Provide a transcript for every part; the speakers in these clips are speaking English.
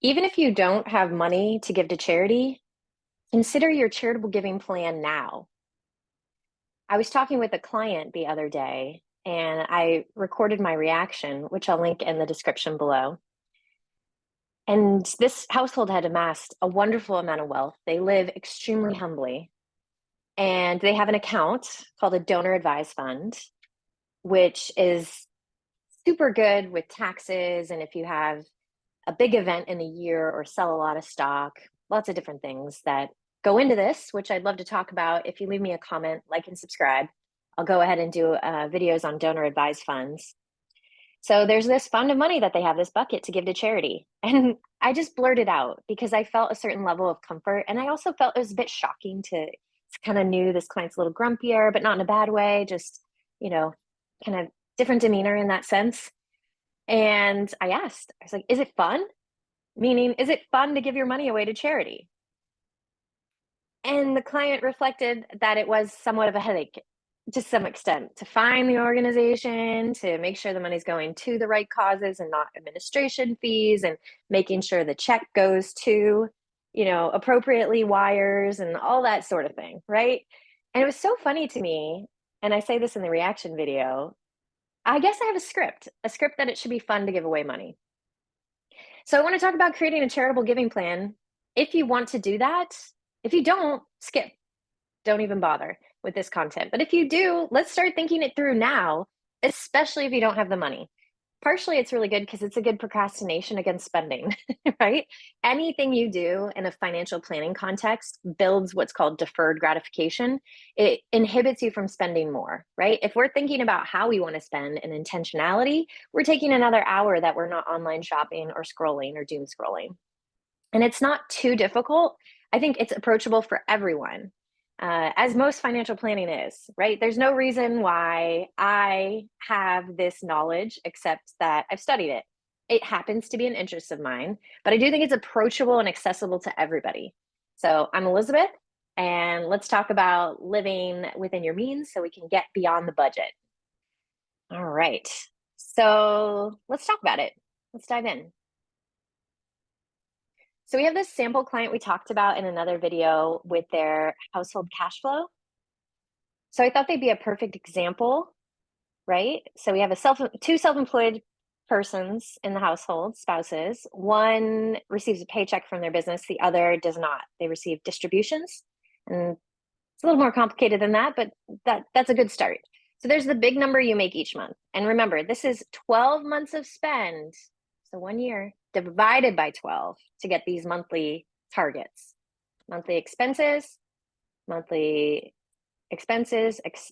Even if you don't have money to give to charity, consider your charitable giving plan now. I was talking with a client the other day and I recorded my reaction, which I'll link in the description below. And this household had amassed a wonderful amount of wealth. They live extremely humbly, and they have an account called a donor advised fund, which is super good with taxes. And if you have a big event in a year or sell a lot of stock, lots of different things that go into this, which I'd love to talk about. If you leave me a comment, like, and subscribe, I'll go ahead and do videos on donor advised funds. So there's this fund of money that they have, this bucket to give to charity. And I just blurted out because I felt a certain level of comfort. And I also felt it was a bit shocking to kind of knew this client's a little grumpier, but not in a bad way, just, you know, kind of different demeanor in that sense. And I asked, I was like, is it fun? Meaning, is it fun to give your money away to charity? And the client reflected that it was somewhat of a headache to some extent to find the organization, to make sure the money's going to the right causes and not administration fees, and making sure the check goes to, appropriately wires and all that sort of thing, right? And it was so funny to me, and I say this in the reaction video, I guess I have a script that it should be fun to give away money. So I want to talk about creating a charitable giving plan. If you want to do that, if you don't, skip. Don't even bother with this content. But if you do, let's start thinking it through now, especially if you don't have the money. Partially, it's really good because it's a good procrastination against spending, right? Anything you do in a financial planning context builds what's called deferred gratification. It inhibits you from spending more, right? If we're thinking about how we want to spend and intentionality, we're taking another hour that we're not online shopping or scrolling or doom scrolling. And it's not too difficult. I think it's approachable for everyone, as most financial planning is, right? There's no reason why I have this knowledge except that I've studied it. It happens to be an interest of mine, but I do think it's approachable and accessible to everybody. So I'm Elizabeth, and let's talk about living within your means so we can get beyond the budget. All right. So let's talk about it. Let's dive in. So we have this sample client we talked about in another video with their household cash flow. So I thought they'd be a perfect example, right? So we have two self-employed persons in the household, spouses. One receives a paycheck from their business, the other does not. They receive distributions, and it's a little more complicated than that, but that's a good start. So there's the big number you make each month. And remember, this is 12 months of spend, so 1 year divided by 12 to get these monthly targets. Monthly expenses,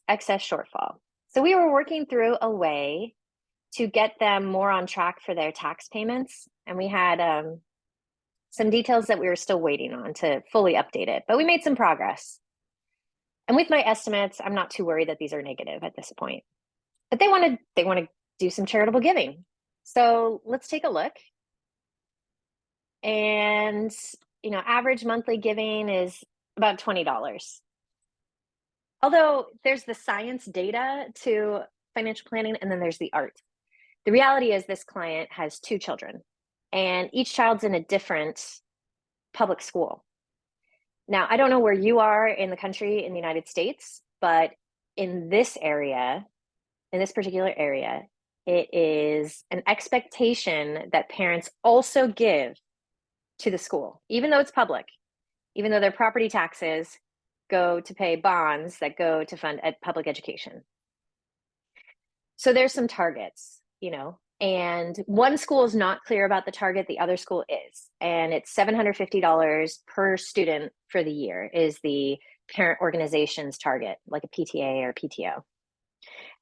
excess shortfall. So we were working through a way to get them more on track for their tax payments. And we had some details that we were still waiting on to fully update it, but we made some progress. And with my estimates, I'm not too worried that these are negative at this point. But they want to do some charitable giving. So let's take a look. And average monthly giving is about $20. Although there's the science data to financial planning, and then there's the art. The reality is this client has 2 children, and each child's in a different public school. Now, I don't know where you are in the country in the United States, but in this particular area, it is an expectation that parents also give to the school, even though it's public, even though their property taxes go to pay bonds that go to fund public education. So there's some targets, and one school is not clear about the target, the other school is. And it's $750 per student for the year is the parent organization's target, like a PTA or PTO.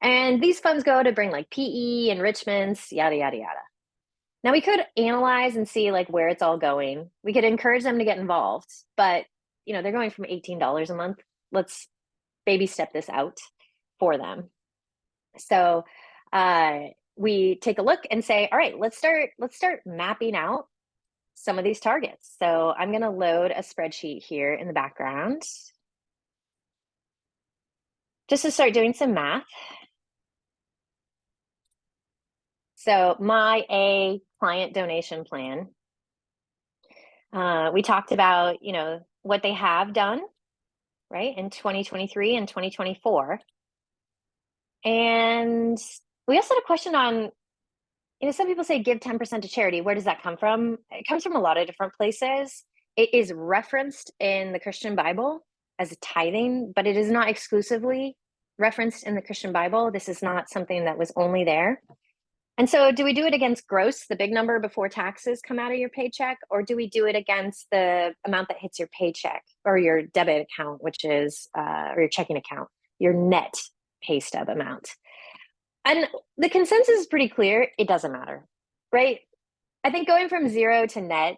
And these funds go to bring like PE, enrichments, yada, yada, yada. Now we could analyze and see like where it's all going. We could encourage them to get involved, but they're going from $18 a month. Let's baby step this out for them. So we take a look and say, all right, let's start mapping out some of these targets. So I'm going to load a spreadsheet here in the background just to start doing some math. So my client donation plan We talked about, what they have done, right, in 2023 and 2024. And we also had a question on, some people say give 10% to charity. Where does that come from? It comes from a lot of different places. It is referenced in the Christian Bible as a tithing, but it is not exclusively referenced in the Christian Bible. This is not something that was only there. And so do we do it against gross, the big number before taxes come out of your paycheck, or do we do it against the amount that hits your paycheck or your debit account, which is, or your checking account, your net pay stub amount? And the consensus is pretty clear. It doesn't matter, right? I think going from 0 to net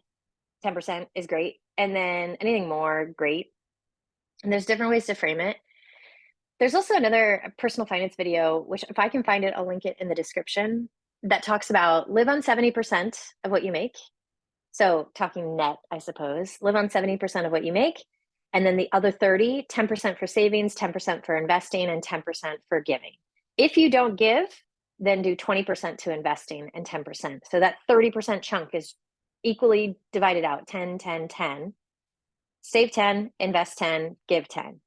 10% is great. And then anything more, great. And there's different ways to frame it. There's also another personal finance video, which if I can find it, I'll link it in the description, that talks about live on 70% of what you make. So talking net, I suppose, live on 70% of what you make. And then the other 30, 10% for savings, 10% for investing, and 10% for giving. If you don't give, then do 20% to investing and 10%. So that 30% chunk is equally divided out, 10, 10, 10. Save 10, invest 10, give 10.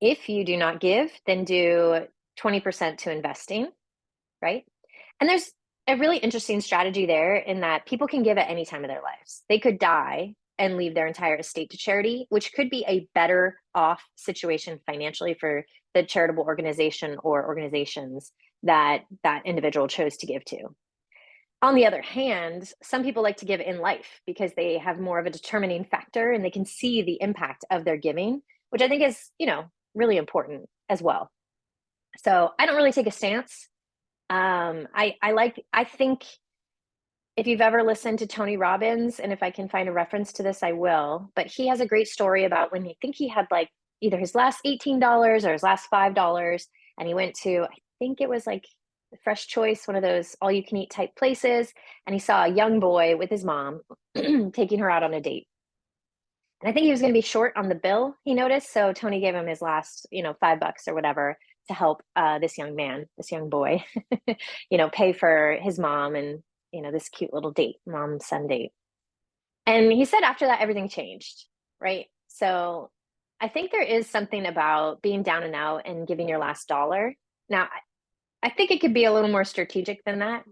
If you do not give, then do 20% to investing, right? And there's a really interesting strategy there in that people can give at any time of their lives. They could die and leave their entire estate to charity, which could be a better off situation financially for the charitable organization or organizations that that individual chose to give to. On the other hand, some people like to give in life because they have more of a determining factor and they can see the impact of their giving, which I think is, really important as well. So I don't really take a stance. I think if you've ever listened to Tony Robbins, and if I can find a reference to this, I will, but he has a great story about when he had like either his last $18 or his last $5, and he went to, I think it was like the Fresh Choice, one of those all you can eat type places, and he saw a young boy with his mom taking her out on a date. And I think he was going to be short on the bill, he noticed. So Tony gave him his last, $5 or whatever to help this young man, this young boy, pay for his mom and, this cute little date, mom son date. And he said after that, everything changed, right? So I think there is something about being down and out and giving your last dollar. Now, I think it could be a little more strategic than that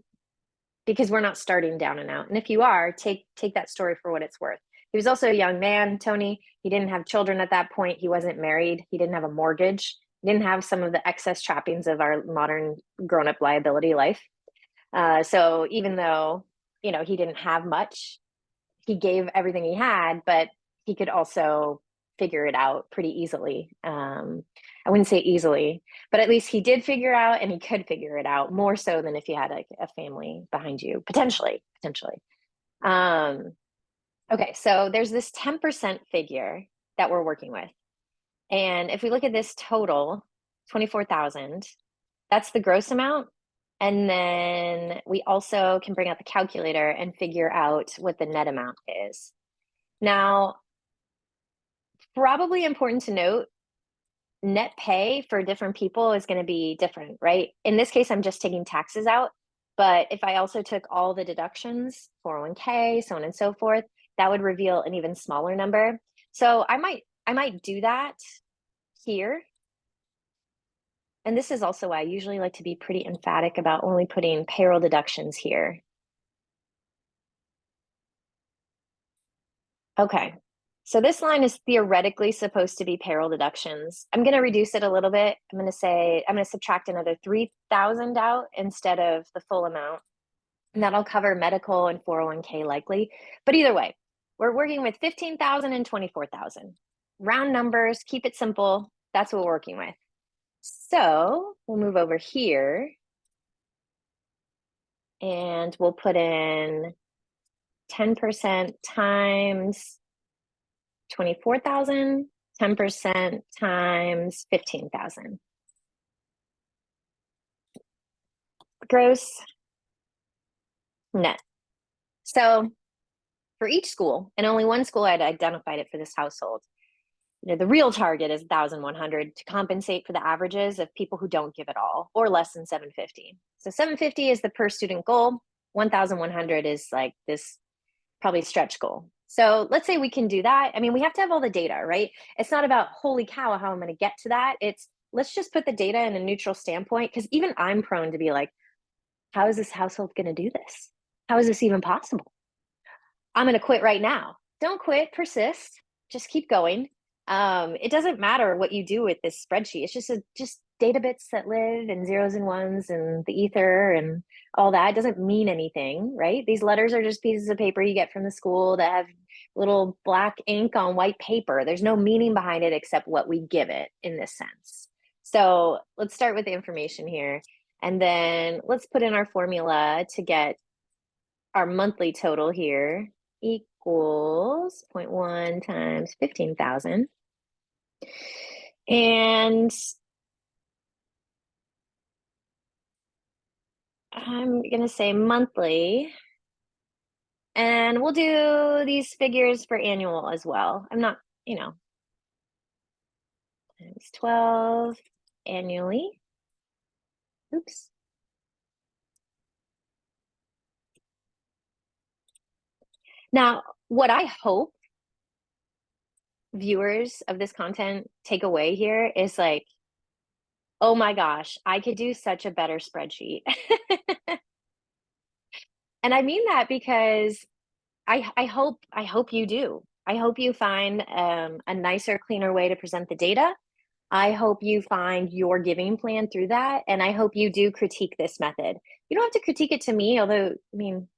because we're not starting down and out. And if you are, take that story for what it's worth. He was also a young man, Tony. He didn't have children at that point. He wasn't married. He didn't have a mortgage. He didn't have some of the excess trappings of our modern grown-up liability life. So even though, he didn't have much, he gave everything he had, but he could also figure it out pretty easily. I wouldn't say easily, but at least he did figure out, and he could figure it out more so than if you had a family behind you, potentially. Okay, so there's this 10% figure that we're working with. And if we look at this total, 24,000, that's the gross amount. And then we also can bring out the calculator and figure out what the net amount is. Now, probably important to note, net pay for different people is going to be different, right? In this case, I'm just taking taxes out. But if I also took all the deductions, 401k, so on and so forth, that would reveal an even smaller number. So I might do that here. And this is also why I usually like to be pretty emphatic about only putting payroll deductions here. Okay, so this line is theoretically supposed to be payroll deductions. I'm going to reduce it a little bit. I'm going to subtract another 3,000 out instead of the full amount. And that'll cover medical and 401k likely. But either way, we're working with 15,000 and 24,000. Round numbers, keep it simple. That's what we're working with. So we'll move over here and we'll put in 10% times 24,000, 10% times 15,000. Gross, net. So for each school, and only one school I'd identified it for this household, the real target is 1,100 to compensate for the averages of people who don't give at all or less than 750. So 750 is the per student goal. 1,100 is like this probably stretch goal. So let's say we can do that. I mean, we have to have all the data, right? It's not about, holy cow, how I'm going to get to that. It's, let's just put the data in a neutral standpoint, because even I'm prone to be like, how is this household going to do this? How is this even possible? I'm going to quit right now. Don't quit, persist, just keep going. It doesn't matter what you do with this spreadsheet. It's just data bits that live and zeros and ones and the ether and all that. It doesn't mean anything, right? These letters are just pieces of paper you get from the school that have little black ink on white paper. There's no meaning behind it except what we give it in this sense. So let's start with the information here. And then let's put in our formula to get our monthly total here equals 0.1 times 15,000. And I'm going to say monthly. And we'll do these figures for annual as well. I'm not, times 12 annually. Oops. Now, what I hope viewers of this content take away here is like, oh my gosh, I could do such a better spreadsheet. And I mean that because I hope you do. I hope you find a nicer, cleaner way to present the data. I hope you find your giving plan through that. And I hope you do critique this method. You don't have to critique it to me, although, I mean,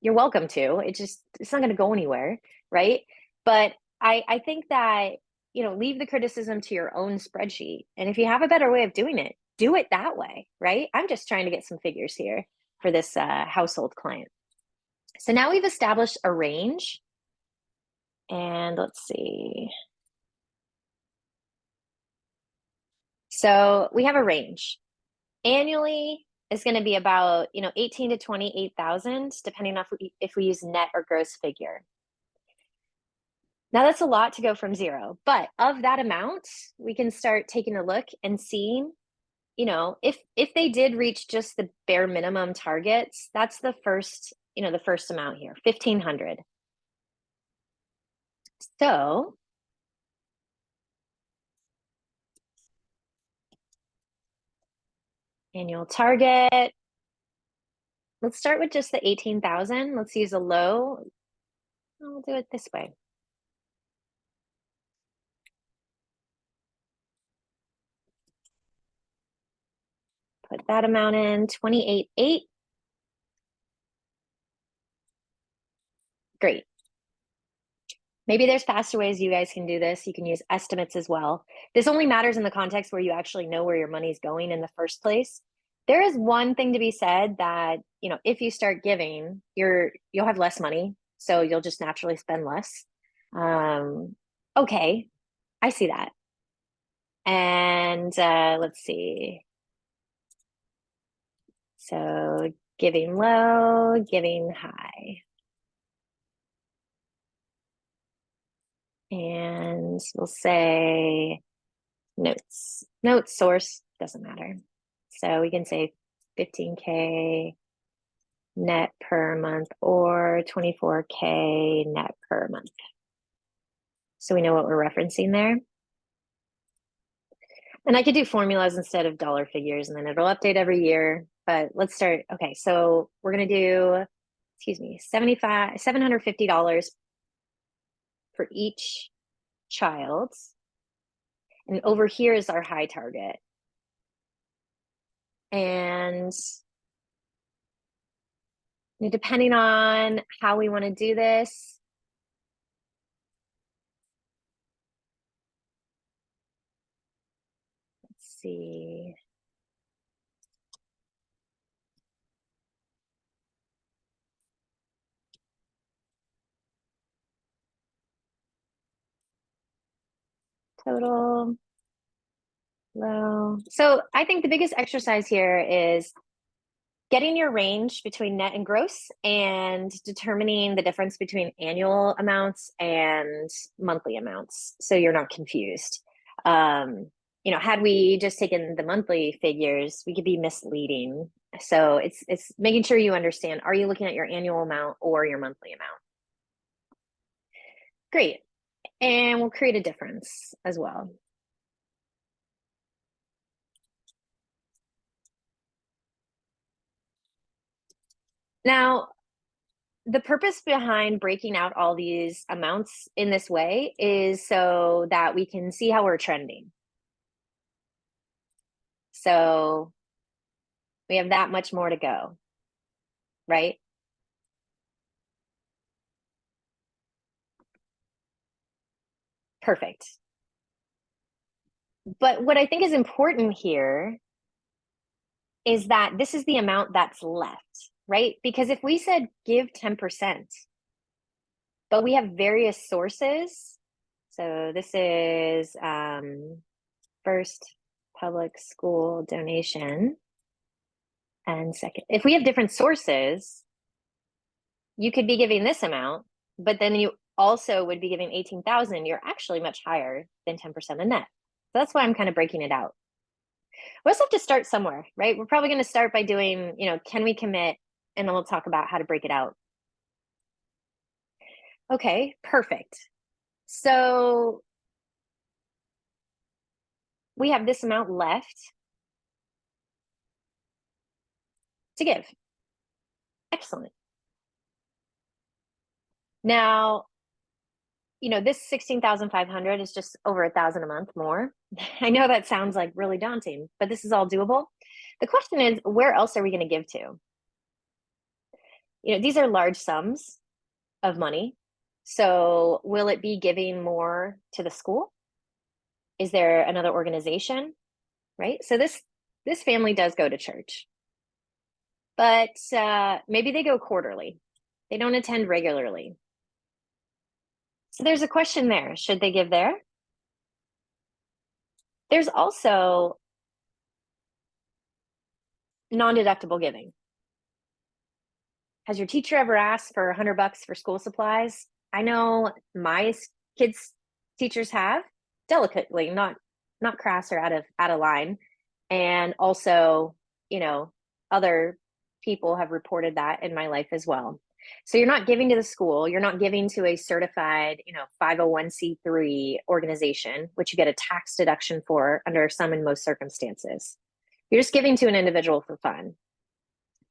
you're welcome to. It's not going to go anywhere, right? But I think that, leave the criticism to your own spreadsheet. And if you have a better way of doing it, do it that way, right? I'm just trying to get some figures here for this household client. So now we've established a range. And let's see. So we have a range. Annually is going to be about 18 to 28,000, depending on if we use net or gross figure. Now that's a lot to go from zero, but of that amount, we can start taking a look and seeing, if they did reach just the bare minimum targets, that's the first amount here, 1,500. So annual target. Let's start with just the 18,000. Let's use a low. I'll do it this way. Put that amount in, 28,800. Great. Maybe there's faster ways you guys can do this. You can use estimates as well. This only matters in the context where you actually know where your money's going in the first place. There is one thing to be said that, if you start giving, you'll have less money, so you'll just naturally spend less. Okay, I see that. And let's see. So giving low, giving high. And we'll say notes source, doesn't matter. So we can say 15K net per month or 24K net per month. So we know what we're referencing there. And I could do formulas instead of dollar figures, and then it'll update every year. But let's start. Okay, so we're going to do, $750 for each child. And over here is our high target. And depending on how we want to do this, let's see. Total, low. So I think the biggest exercise here is getting your range between net and gross and determining the difference between annual amounts and monthly amounts, so you're not confused. Had we just taken the monthly figures, we could be misleading. So it's making sure you understand, are you looking at your annual amount or your monthly amount? Great. And we'll create a difference as well. Now, the purpose behind breaking out all these amounts in this way is so that we can see how we're trending. So we have that much more to go, right? Perfect. But what I think is important here is that this is the amount that's left, right? Because if we said give 10%, but we have various sources. So this is first public school donation. And second, if we have different sources, you could be giving this amount, but then you also would be giving 18,000. You're actually much higher than 10% of net. So that's why I'm kind of breaking it out. We also have to start somewhere, right? We're probably going to start by doing, can we commit? And then we'll talk about how to break it out. Okay, perfect. So we have this amount left to give. Excellent. Now, this 16,500 is just over 1,000 a month more. I know that sounds like really daunting, but this is all doable. The question is, where else are we going to give to? These are large sums of money. So will it be giving more to the school? Is there another organization, right? So this family does go to church, but maybe they go quarterly. They don't attend regularly. So there's a question there. Should they give there? There's also non-deductible giving. Has your teacher ever asked for $100 for school supplies? I know my kids' teachers have, delicately, not crass or out of line. And also, other people have reported that in my life as well. So you're not giving to the school, you're not giving to a certified, 501c3 organization, which you get a tax deduction for under some and most circumstances. You're just giving to an individual for fun.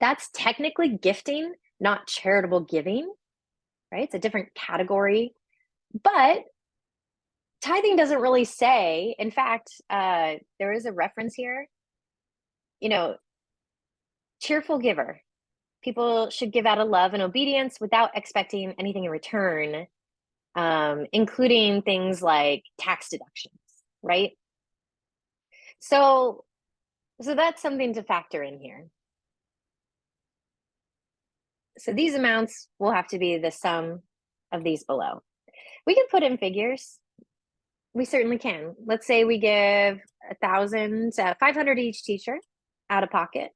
That's technically gifting, not charitable giving, right? It's a different category. But tithing doesn't really say, in fact, there is a reference here, cheerful giver. People should give out of love and obedience without expecting anything in return, including things like tax deductions, right? So that's something to factor in here. So these amounts will have to be the sum of these below. We can put in figures. We certainly can. Let's say we give 1,000, 500 each teacher out of pocket.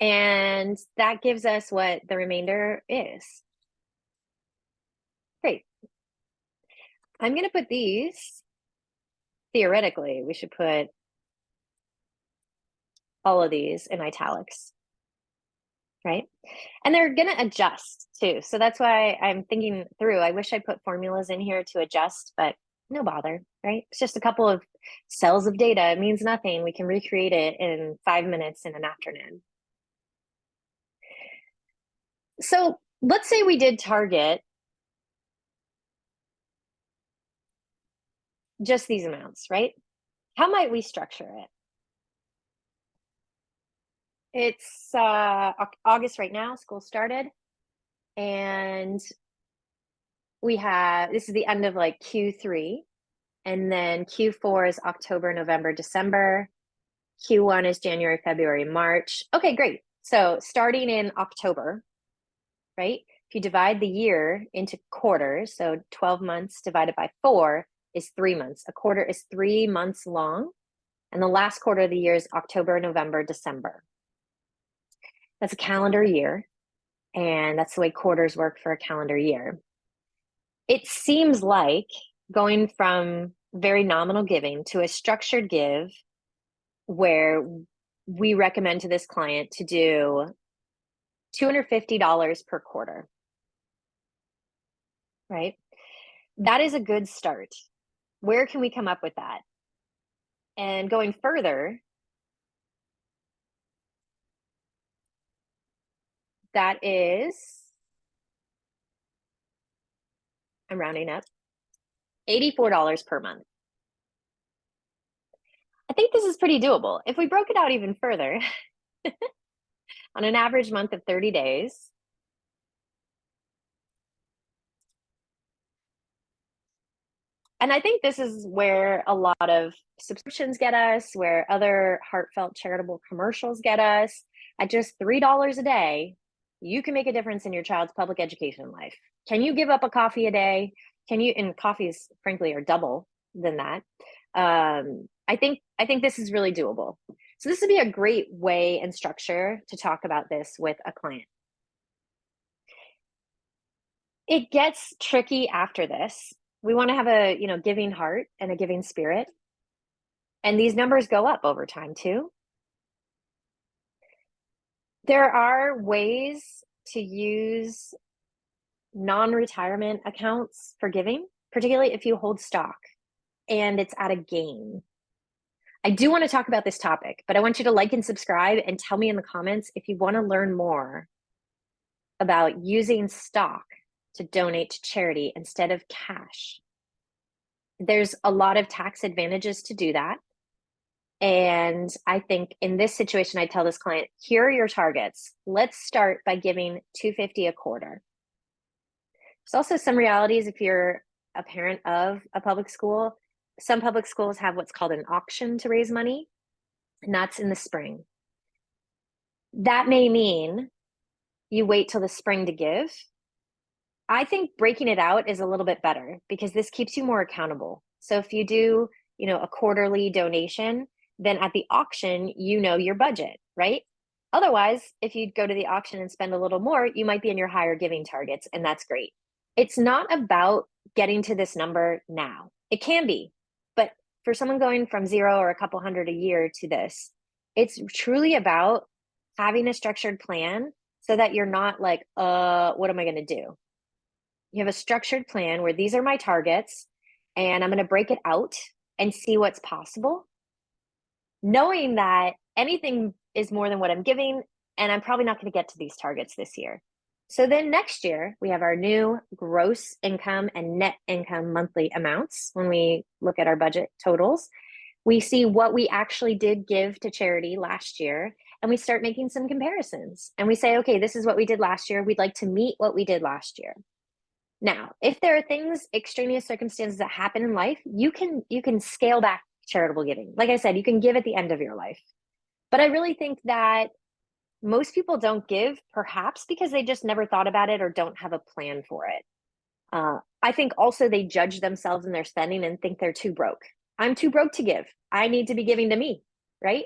And that gives us what the remainder is. Great. I'm going to put these, theoretically, we should put all of these in italics, right? And they're going to adjust too. So that's why I'm thinking through. I wish I put formulas in here to adjust, but no bother, right? It's just a couple of cells of data. It means nothing. We can recreate it in 5 minutes in an afternoon. So let's say we did target just these amounts, right? How might we structure it? It's August right now, school started, and this is the end of like Q3, and then Q4 is October, November, December. Q1 is January, February, March. Okay, great. So starting in October, right? If you divide the year into quarters, so 12 months divided by 4 is 3 months. A quarter is 3 months long, and the last quarter of the year is October, November, December. That's a calendar year, and that's the way quarters work for a calendar year. It seems like going from very nominal giving to a structured give where we recommend to this client to do $250 per quarter, right? That is a good start. Where can we come up with that? And going further, that is, I'm rounding up, $84 per month. I think this is pretty doable. If we broke it out even further, on an average month of 30 days, and I think this is where a lot of subscriptions get us, where other heartfelt charitable commercials get us. At just $3 a day, you can make a difference in your child's public education life. Can you give up a coffee a day? Can you, and coffees, frankly, are double than that. I think this is really doable. So this would be a great way and structure to talk about this with a client. It gets tricky after this. We want to have a, giving heart and a giving spirit. And these numbers go up over time too. There are ways to use non-retirement accounts for giving, particularly if you hold stock and it's at a gain. I do want to talk about this topic, but I want you to like and subscribe and tell me in the comments if you want to learn more about using stock to donate to charity instead of cash. There's a lot of tax advantages to do that. And I think in this situation, I tell this client, here are your targets. Let's start by giving $250 a quarter. There's also some realities if you're a parent of a public school. Some public schools have what's called an auction to raise money, and that's in the spring. That may mean you wait till the spring to give. I think breaking it out is a little bit better because this keeps you more accountable. So if you do, a quarterly donation, then at the auction, your budget, right? Otherwise, if you go to the auction and spend a little more, you might be in your higher giving targets, and that's great. It's not about getting to this number now. It can be, but for someone going from 0 or a couple hundred a year to this, it's truly about having a structured plan so that you're not like, what am I going to do? You have a structured plan where these are my targets, and I'm going to break it out and see what's possible, knowing that anything is more than what I'm giving, and I'm probably not going to get to these targets this year. So then next year, we have our new gross income and net income monthly amounts. When we look at our budget totals, we see what we actually did give to charity last year, and we start making some comparisons. And we say, okay, this is what we did last year. We'd like to meet what we did last year. Now, if there are things, extraneous circumstances that happen in life, you can scale back charitable giving. Like I said, you can give at the end of your life. But I really think that most people don't give, perhaps because they just never thought about it or don't have a plan for it. I think also they judge themselves in their spending and think they're too broke. I'm too broke to give. I need to be giving to me, right?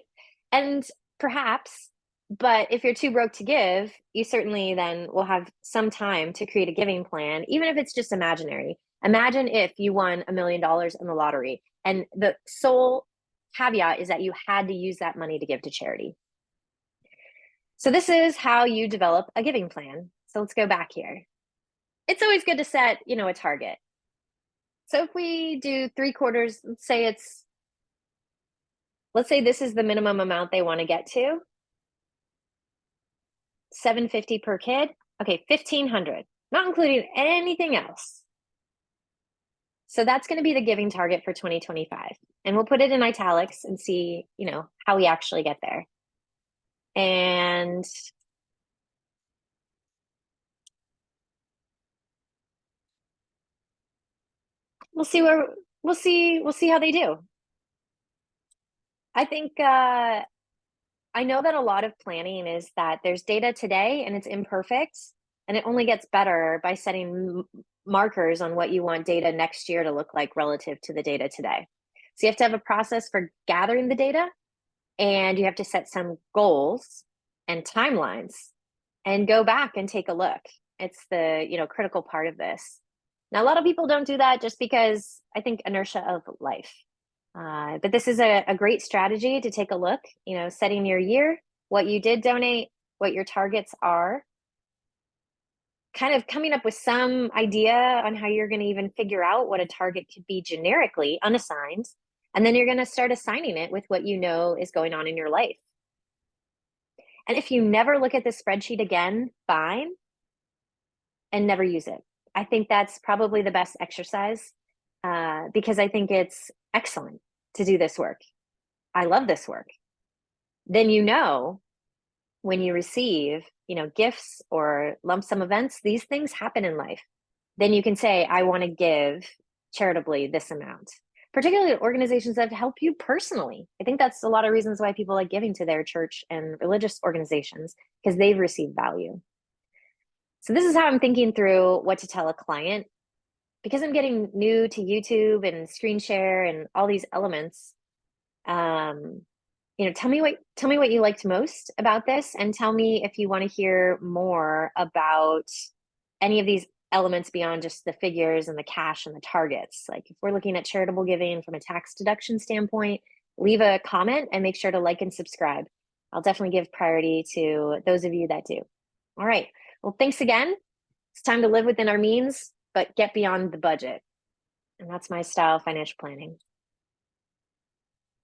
And perhaps, but if you're too broke to give, you certainly then will have some time to create a giving plan, even if it's just imaginary. Imagine if you won $1 million in the lottery, and the sole caveat is that you had to use that money to give to charity. So this is how you develop a giving plan. So let's go back here. It's always good to set, a target. So if we do 3/4, let's say this is the minimum amount they want to get to, $750 per kid. Okay, $1,500, not including anything else. So that's going to be the giving target for 2025. And we'll put it in italics and see, how we actually get there. And we'll see how they do. I think I know that a lot of planning is that there's data today and it's imperfect, and it only gets better by setting markers on what you want data next year to look like relative to the data today. So you have to have a process for gathering the data, and you have to set some goals and timelines and go back and take a look. It's the, critical part of this. Now, a lot of people don't do that just because I think inertia of life. But this is a great strategy to take a look, setting your year, what you did donate, what your targets are. kind of coming up with some idea on how you're going to even figure out what a target could be generically, unassigned. And then you're going to start assigning it with what you know is going on in your life. And if you never look at this spreadsheet again, fine, and never use it. I think that's probably the best exercise because I think it's excellent to do this work. I love this work. Then you know when you receive, gifts or lump sum events, these things happen in life. Then you can say, I want to give charitably this amount, particularly organizations that help you personally. I think that's a lot of reasons why people like giving to their church and religious organizations, because they've received value. So this is how I'm thinking through what to tell a client. Because I'm getting new to YouTube and screen share and all these elements, tell me what you liked most about this, and tell me if you want to hear more about any of these elements beyond just the figures and the cash and the targets. Like if we're looking at charitable giving from a tax deduction standpoint, leave a comment and make sure to like and subscribe. I'll definitely give priority to those of you that do. All right. Well, thanks again. It's time to live within our means, but get beyond the budget. And that's my style of financial planning.